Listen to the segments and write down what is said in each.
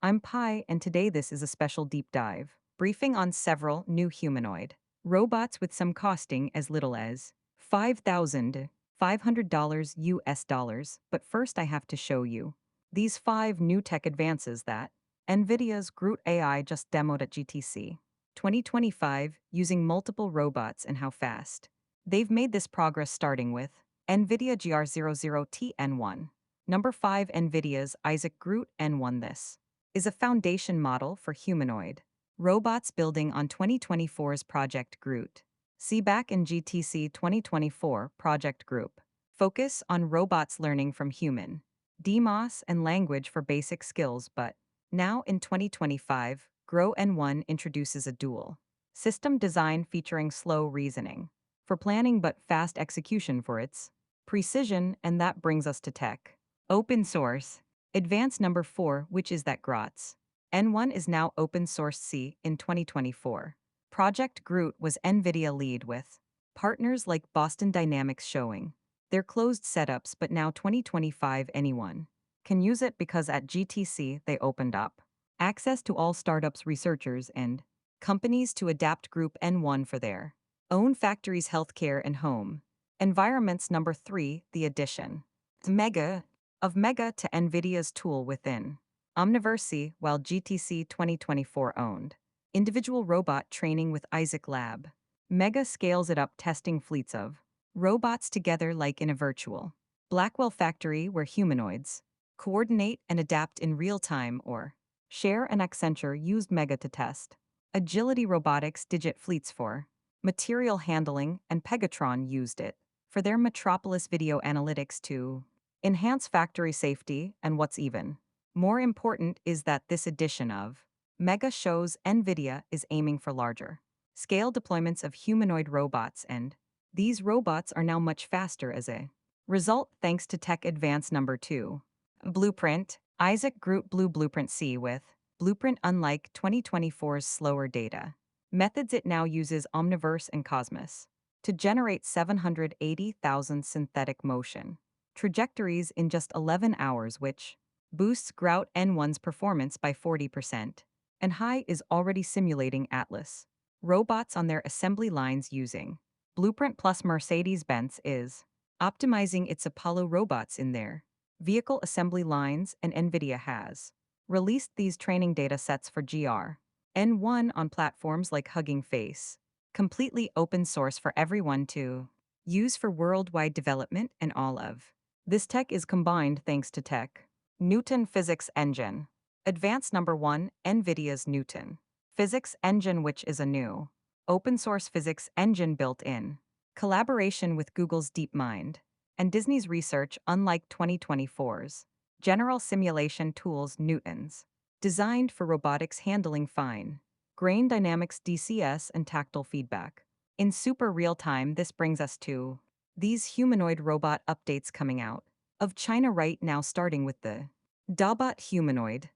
I'm Pi, and today this is a special deep dive, briefing on several new humanoid robots with some costing as little as $5,500 US dollars. But first, I have to show you these 5 new tech advances that NVIDIA's Groot AI just demoed at GTC 2025 using multiple robots and how fast. They've made this progress starting with NVIDIA GR00TN1. Number 5 NVIDIA's Isaac Groot N1. This is a foundation model for humanoid robots building on 2024's Project Groot. See back in GTC 2024 Project Group. Focus on robots learning from human, DMOS, and language for basic skills, but now in 2025, Grow N1 introduces a dual system design featuring slow reasoning for planning but fast execution for its precision, and that brings us to tech. Open source. Advance number 4, which is that Grotz N1 is now open source C in 2024. Project Groot was NVIDIA lead with partners like Boston Dynamics showing their closed setups, but now 2025 anyone can use it because at GTC they opened up access to all startups, researchers, and companies to adapt Group N1 for their own factories, healthcare, and home environments. Number 3, the addition Mega to NVIDIA's tool within Omniverse, while GTC 2024 owned individual robot training with Isaac Lab. Mega scales it up, testing fleets of robots together like in a virtual Blackwell factory where humanoids coordinate and adapt in real time, or Share and Accenture used Mega to test agility robotics digit fleets for material handling, and Pegatron used it for their Metropolis video analytics to enhance factory safety. And what's even more important is that this edition of Mega shows NVIDIA is aiming for larger scale deployments of humanoid robots, and these robots are now much faster as a result thanks to tech advance. Number 2. Blueprint. Isaac Groot Blue Blueprint C with Blueprint. Unlike 2024's slower data methods, it now uses Omniverse and Cosmos to generate 780,000 synthetic motion trajectories in just 11 hours, which boosts Grout N1's performance by 40%. And High is already simulating Atlas robots on their assembly lines using Blueprint, plus Mercedes-Benz is optimizing its Apollo robots in their vehicle assembly lines, and NVIDIA has released these training data sets for GR N1 on platforms like Hugging Face, completely open source for everyone to use for worldwide development. And all of this tech is combined thanks to Tech Newton Physics Engine. Advance. Number 1, NVIDIA's Newton Physics Engine, which is a new open source physics engine built in collaboration with Google's DeepMind and Disney's research. Unlike 2024's general simulation tools, Newton's designed for robotics handling fine grain dynamics, DCS, and tactile feedback in super real time. This brings us to these humanoid robot updates coming out of China right now, starting with the Dubot humanoid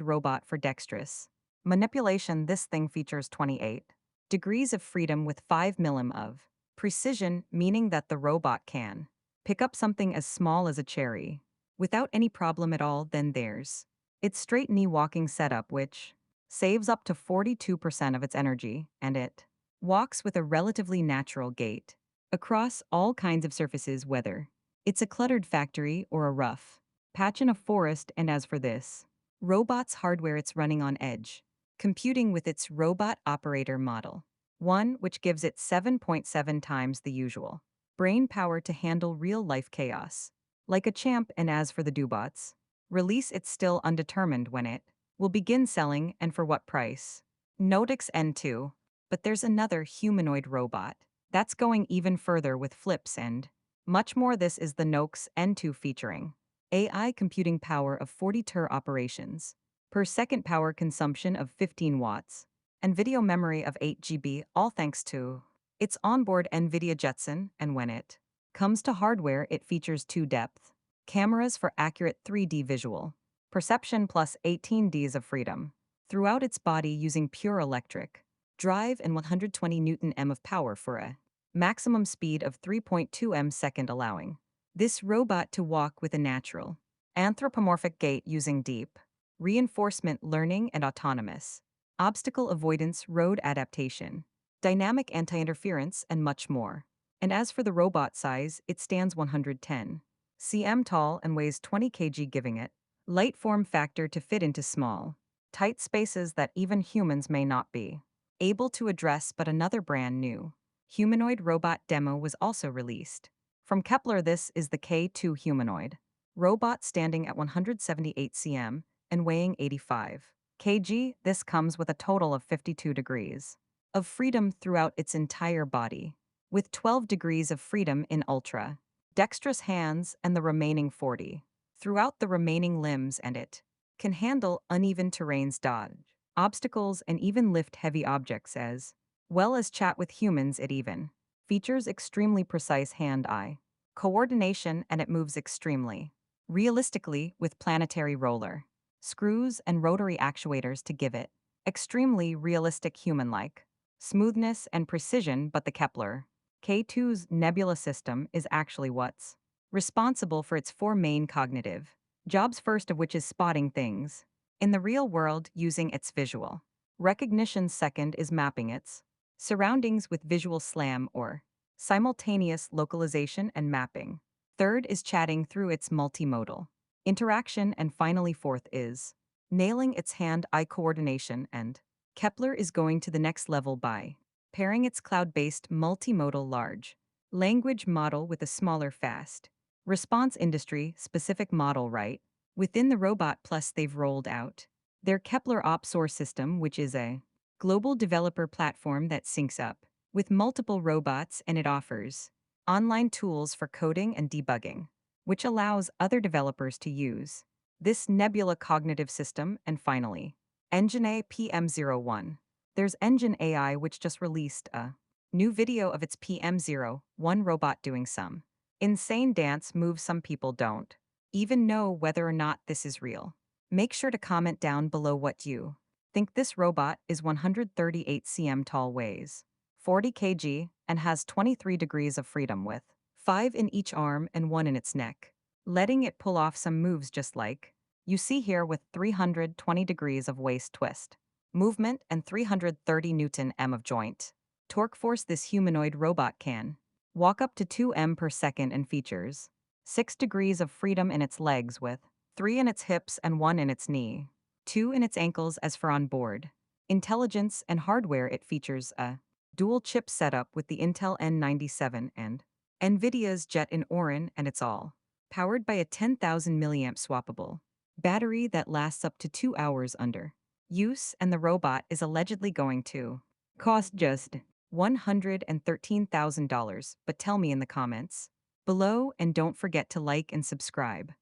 robot for dexterous manipulation. This thing features 28 degrees of freedom with 5 mm of precision, meaning that the robot can pick up something as small as a cherry without any problem at all. Then there's its straight knee walking setup, which saves up to 42% of its energy, and it walks with a relatively natural gait across all kinds of surfaces, whether it's a cluttered factory or a rough patch in a forest. And as for this robot's hardware, it's running on edge computing with its robot operator model 1, which gives it 7.7 times the usual brain power to handle real-life chaos like a champ. And as for the Dubot's release, it's still undetermined when it will begin selling and for what price. Nodix N2. But there's another humanoid robot that's going even further with flips and much more. This is the Nox N2, featuring AI computing power of 40 TER operations per second, power consumption of 15 watts, and video memory of 8 GB, all thanks to its onboard NVIDIA Jetson. And when it comes to hardware, it features 2 depth cameras for accurate 3D visual perception, plus 18 Ds of freedom throughout its body using pure electric drive and 120 Newton m of power for a maximum speed of 3.2 m/second, allowing this robot to walk with a natural anthropomorphic gait using deep reinforcement learning and autonomous, obstacle avoidance, road adaptation, dynamic anti-interference, and much more. And as for the robot size, it stands 110 cm tall and weighs 20 kg, giving it light form factor to fit into small, tight spaces that even humans may not be able to address. But another brand new humanoid robot demo was also released. From Kepler, this is the K2 humanoid robot standing at 178 cm and weighing 85 kg. This comes with a total of 52 degrees of freedom throughout its entire body, with 12 degrees of freedom in ultra dexterous hands and the remaining 40 throughout the remaining limbs, and it can handle uneven terrains, dodge obstacles, and even lift heavy objects as well as chat with humans. It even features extremely precise hand-eye coordination, and it moves extremely realistically with planetary roller screws and rotary actuators to give it extremely realistic human-like smoothness and precision. But the Kepler K2's nebula system is actually what's responsible for its four main cognitive jobs, first of which is spotting things in the real world using its visual recognition. Second is mapping its surroundings with visual SLAM or simultaneous localization and mapping. Third is chatting through its multimodal interaction. And finally, fourth is nailing its hand-eye coordination. And Kepler is going to the next level by pairing its cloud-based multimodal large language model with a smaller fast response industry-specific model right within the robot. Plus, they've rolled out their Kepler Op Source system, which is a global developer platform that syncs up with multiple robots, and it offers online tools for coding and debugging, which allows other developers to use this Nebula cognitive system. And finally, Engine A PM01. There's Engine AI, which just released a new video of its PM01 robot doing some insane dance moves. Some people don't even know whether or not this is real. Make sure to comment down below what you think. This robot is 138 cm tall, weighs 40 kg, and has 23 degrees of freedom, with 5 in each arm and 1 in its neck, letting it pull off some moves just like you see here, with 320 degrees of waist twist movement and 330 Nm of joint torque force. This humanoid robot can walk up to 2 m per second and features 6 degrees of freedom in its legs, with 3 in its hips and 1 in its knee, 2 in its ankles. As for onboard intelligence and hardware, it features a dual chip setup with the Intel N97 and NVIDIA's Jet in Orin, and it's all powered by a 10,000 mAh swappable battery that lasts up to 2 hours under use. And the robot is allegedly going to cost just $113,000. But tell me in the comments below, and don't forget to like and subscribe.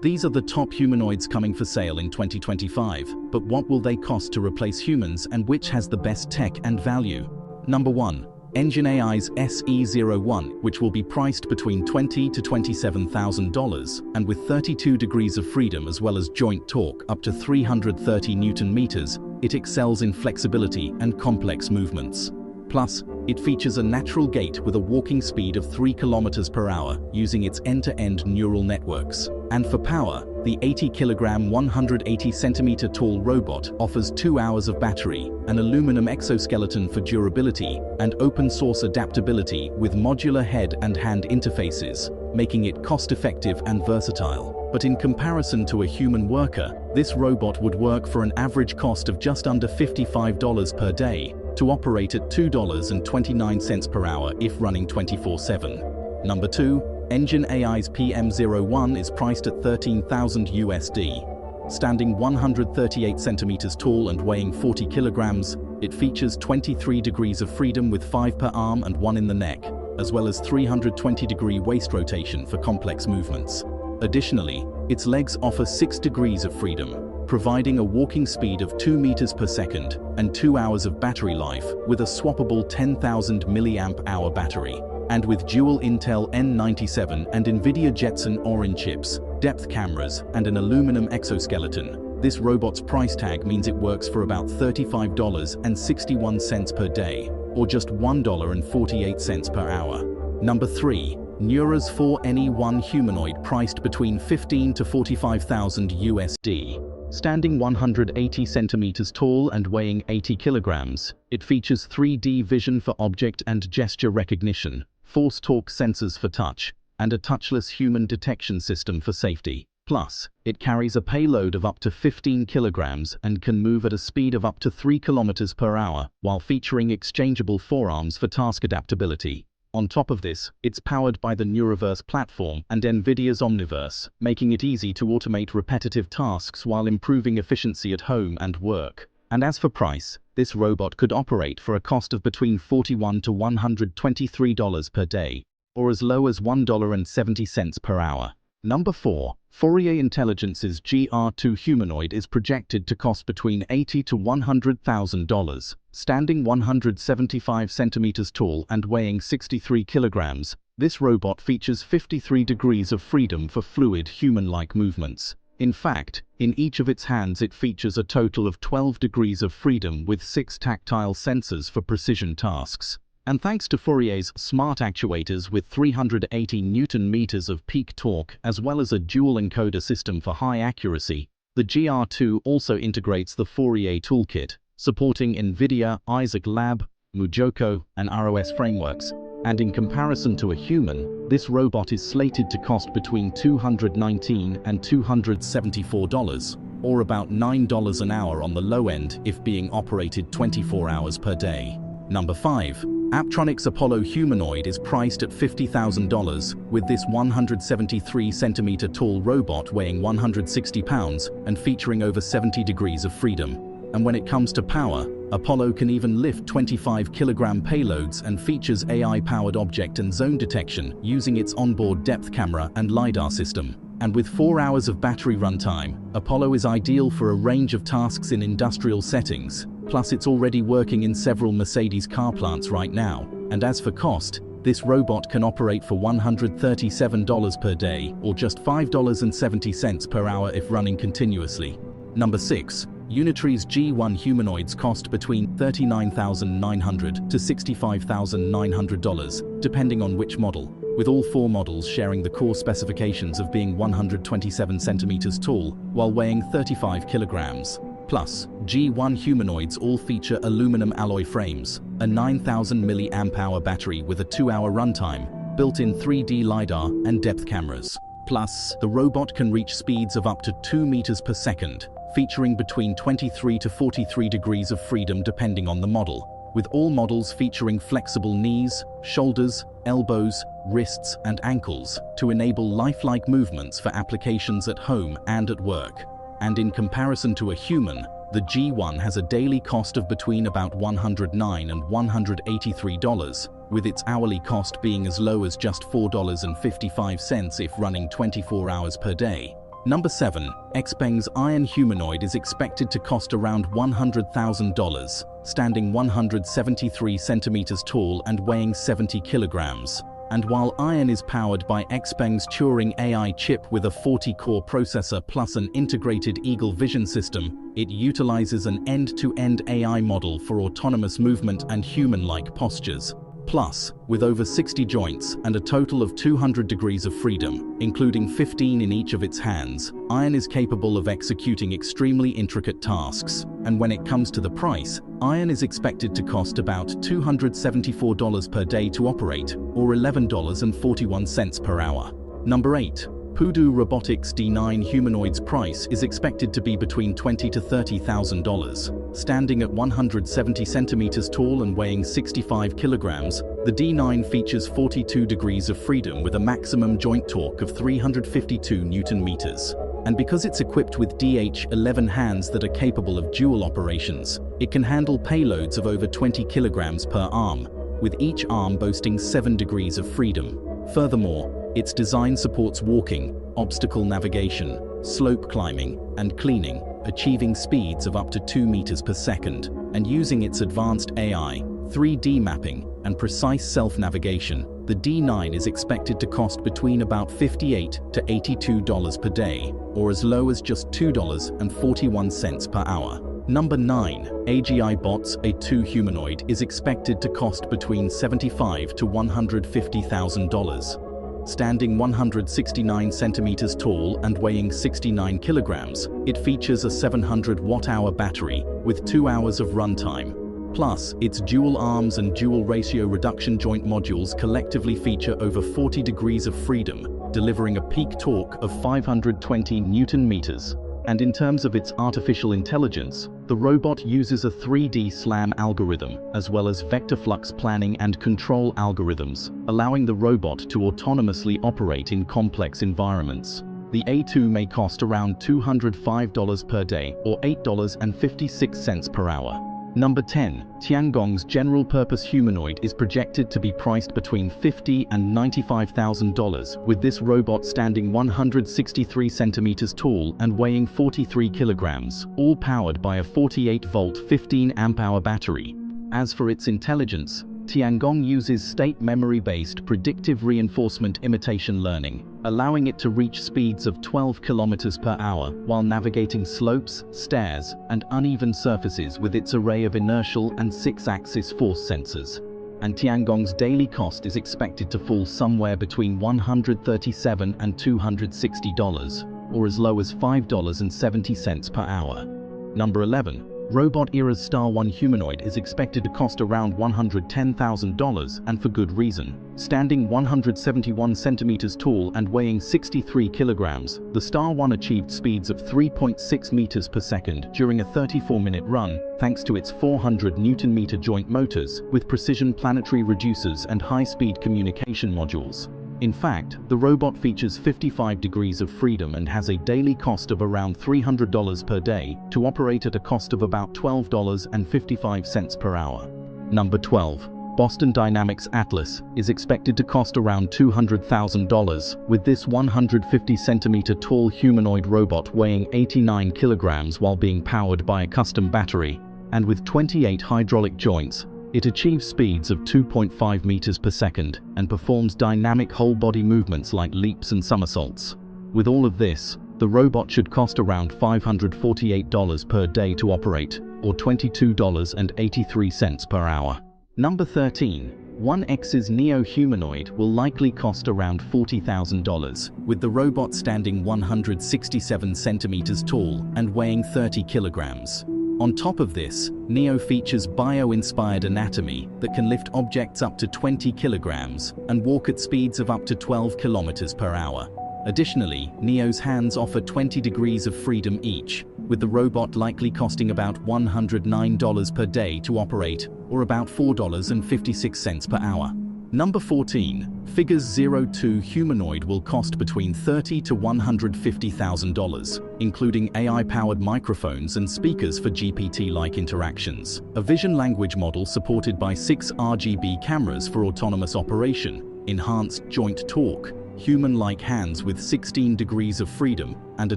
These are the top humanoids coming for sale in 2025, but what will they cost to replace humans, and which has the best tech and value? Number 1. Engine AI's SE01, which will be priced between $20,000 to $27,000, and with 32 degrees of freedom as well as joint torque up to 330 Newton meters, it excels in flexibility and complex movements. Plus, it features a natural gait with a walking speed of 3 km per hour using its end-to-end neural networks. And for power, the 80-kilogram, 180-centimeter tall robot offers 2 hours of battery, an aluminum exoskeleton for durability, and open-source adaptability with modular head and hand interfaces, making it cost-effective and versatile. But in comparison to a human worker, this robot would work for an average cost of just under $55 per day, to operate at $2.29 per hour if running 24/7. Number 2. Engine AI's PM01 is priced at $13,000 USD. Standing 138 centimeters tall and weighing 40 kilograms, it features 23 degrees of freedom with 5 per arm and 1 in the neck, as well as 320-degree waist rotation for complex movements. Additionally, its legs offer 6 degrees of freedom, providing a walking speed of 2 meters per second and 2 hours of battery life with a swappable 10,000 mAh battery. And with dual Intel N97 and NVIDIA Jetson Orin chips, depth cameras, and an aluminum exoskeleton, this robot's price tag means it works for about $35.61 per day, or just $1.48 per hour. Number 3. Neura's 4NE1 humanoid, priced between $15,000 to $45,000 USD. Standing 180 centimeters tall and weighing 80 kilograms, it features 3D vision for object and gesture recognition, force torque sensors for touch, and a touchless human detection system for safety. Plus, it carries a payload of up to 15 kilograms and can move at a speed of up to 3 kilometers per hour, while featuring exchangeable forearms for task adaptability. On top of this, it's powered by the Neuroverse platform and NVIDIA's Omniverse, making it easy to automate repetitive tasks while improving efficiency at home and work. And as for price, this robot could operate for a cost of between $41 to $123 per day, or as low as $1.70 per hour. Number 4. R.O.I Intelligence's GR2 humanoid is projected to cost between $80,000 to $100,000. Standing 175 centimeters tall and weighing 63 kilograms, this robot features 53 degrees of freedom for fluid human-like movements. In fact, in each of its hands it features a total of 12 degrees of freedom with 6 tactile sensors for precision tasks. And thanks to R.O.I's smart actuators with 380 Newton-meters of peak torque as well as a dual encoder system for high accuracy, the GR2 also integrates the R.O.I toolkit, supporting NVIDIA, Isaac Lab, Mujoko, and ROS frameworks. And in comparison to a human, this robot is slated to cost between $219 and $274, or about $9 an hour on the low end if being operated 24 hours per day. Number 5. Apptronic's Apollo humanoid is priced at $50,000, with this 173 centimeter tall robot weighing 160 pounds and featuring over 70 degrees of freedom. And when it comes to power, Apollo can even lift 25 kilogram payloads and features AI-powered object and zone detection using its onboard depth camera and LiDAR system. And with 4 hours of battery runtime, Apollo is ideal for a range of tasks in industrial settings. Plus, it's already working in several Mercedes car plants right now. And as for cost, this robot can operate for $137 per day, or just $5.70 per hour if running continuously. Number 6. Unitree G1 humanoids cost between $39,900 to $65,900, depending on which model, with all 4 models sharing the core specifications of being 127 centimeters tall while weighing 35 kilograms. Plus, G1 humanoids all feature aluminum alloy frames, a 9,000 mAh battery with a 2-hour runtime, built-in 3D LiDAR and depth cameras. Plus, the robot can reach speeds of up to 2 meters per second, featuring between 23 to 43 degrees of freedom depending on the model, with all models featuring flexible knees, shoulders, elbows, wrists, and ankles to enable lifelike movements for applications at home and at work. And in comparison to a human, the G1 has a daily cost of between about $109 and $183, with its hourly cost being as low as just $4.55 if running 24 hours per day. Number 7. XPeng's Iron humanoid is expected to cost around $100,000, standing 173 centimeters tall and weighing 70 kilograms. And while Iron is powered by XPeng's Turing AI chip with a 40-core processor plus an integrated Eagle vision system, it utilizes an end-to-end AI model for autonomous movement and human-like postures. Plus, with over 60 joints and a total of 200 degrees of freedom, including 15 in each of its hands, Iron is capable of executing extremely intricate tasks. And when it comes to the price, Iron is expected to cost about $274 per day to operate, or $11.41 per hour. Number 8. Pudu Robotics D9 humanoid's price is expected to be between $20,000 to $30,000. Standing at 170 centimeters tall and weighing 65 kilograms, the D9 features 42 degrees of freedom with a maximum joint torque of 352 Newton meters. And because it's equipped with DH11 hands that are capable of dual operations, it can handle payloads of over 20 kilograms per arm, with each arm boasting 7 degrees of freedom. Furthermore, its design supports walking, obstacle navigation, slope climbing, and cleaning, achieving speeds of up to 2 meters per second, and using its advanced AI, 3D mapping, and precise self-navigation, the D9 is expected to cost between about $58 to $82 per day, or as low as just $2.41 per hour. Number 9. AGI Bots A2 humanoid is expected to cost between $75,000 to $150,000. standing 169 centimeters tall and weighing 69 kilograms, it features a 700 watt-hour battery with 2 hours of runtime. Plus, its dual arms and dual ratio reduction joint modules collectively feature over 40 degrees of freedom, delivering a peak torque of 520 Newton meters. And in terms of its artificial intelligence, the robot uses a 3D SLAM algorithm, as well as vector flux planning and control algorithms, allowing the robot to autonomously operate in complex environments. The A2 may cost around $205 per day or $8.56 per hour. Number 10. Tiangong's general-purpose humanoid is projected to be priced between $50,000 and $95,000, with this robot standing 163 centimeters tall and weighing 43 kilograms, all powered by a 48-volt 15-amp-hour battery. As for its intelligence, Tiangong uses state memory-based predictive reinforcement imitation learning, allowing it to reach speeds of 12 kilometers per hour while navigating slopes, stairs, and uneven surfaces with its array of inertial and 6-axis force sensors. And Tiangong's daily cost is expected to fall somewhere between $137 and $260, or as low as $5.70 per hour. Number 11. Robot Era's Star 1 humanoid is expected to cost around $110,000, and for good reason. Standing 171 centimeters tall and weighing 63 kilograms, the Star 1 achieved speeds of 3.6 meters per second during a 34-minute run, thanks to its 400 Newton-meter joint motors with precision planetary reducers and high-speed communication modules. In fact, the robot features 55 degrees of freedom and has a daily cost of around $300 per day to operate at a cost of about $12.55 per hour. Number 12. Boston Dynamics Atlas is expected to cost around $200,000, with this 150 centimeter tall humanoid robot weighing 89 kilograms while being powered by a custom battery, and with 28 hydraulic joints. It achieves speeds of 2.5 meters per second and performs dynamic whole-body movements like leaps and somersaults. With all of this, the robot should cost around $548 per day to operate, or $22.83 per hour. Number 13. 1X's Neo humanoid will likely cost around $40,000, with the robot standing 167 centimeters tall and weighing 30 kilograms. On top of this, Neo features bio-inspired anatomy that can lift objects up to 20 kilograms and walk at speeds of up to 12 kilometers per hour. Additionally, Neo's hands offer 20 degrees of freedom each, with the robot likely costing about $109 per day to operate, or about $4.56 per hour. Number 14. Figure's 02 humanoid will cost between $30,000 to $150,000, including AI-powered microphones and speakers for GPT-like interactions, a vision language model supported by 6 RGB cameras for autonomous operation, enhanced joint torque, human-like hands with 16 degrees of freedom, and a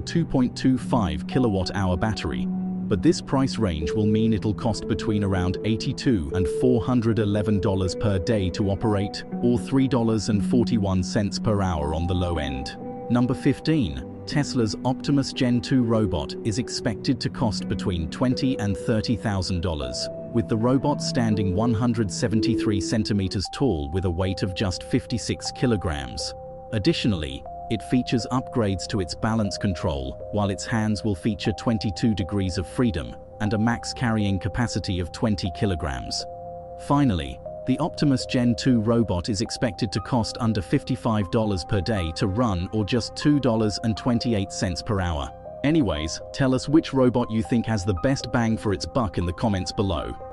2.25 kilowatt-hour battery. But this price range will mean it'll cost between around $82 and $411 per day to operate, or $3.41 per hour on the low end. Number 15. Tesla's Optimus Gen 2 robot is expected to cost between $20,000 and $30,000, with the robot standing 173 centimeters tall with a weight of just 56 kilograms. Additionally, it features upgrades to its balance control, while its hands will feature 22 degrees of freedom and a max carrying capacity of 20 kilograms. Finally, the Optimus Gen 2 robot is expected to cost under $55 per day to run, or just $2.28 per hour. Anyways, tell us which robot you think has the best bang for its buck in the comments below.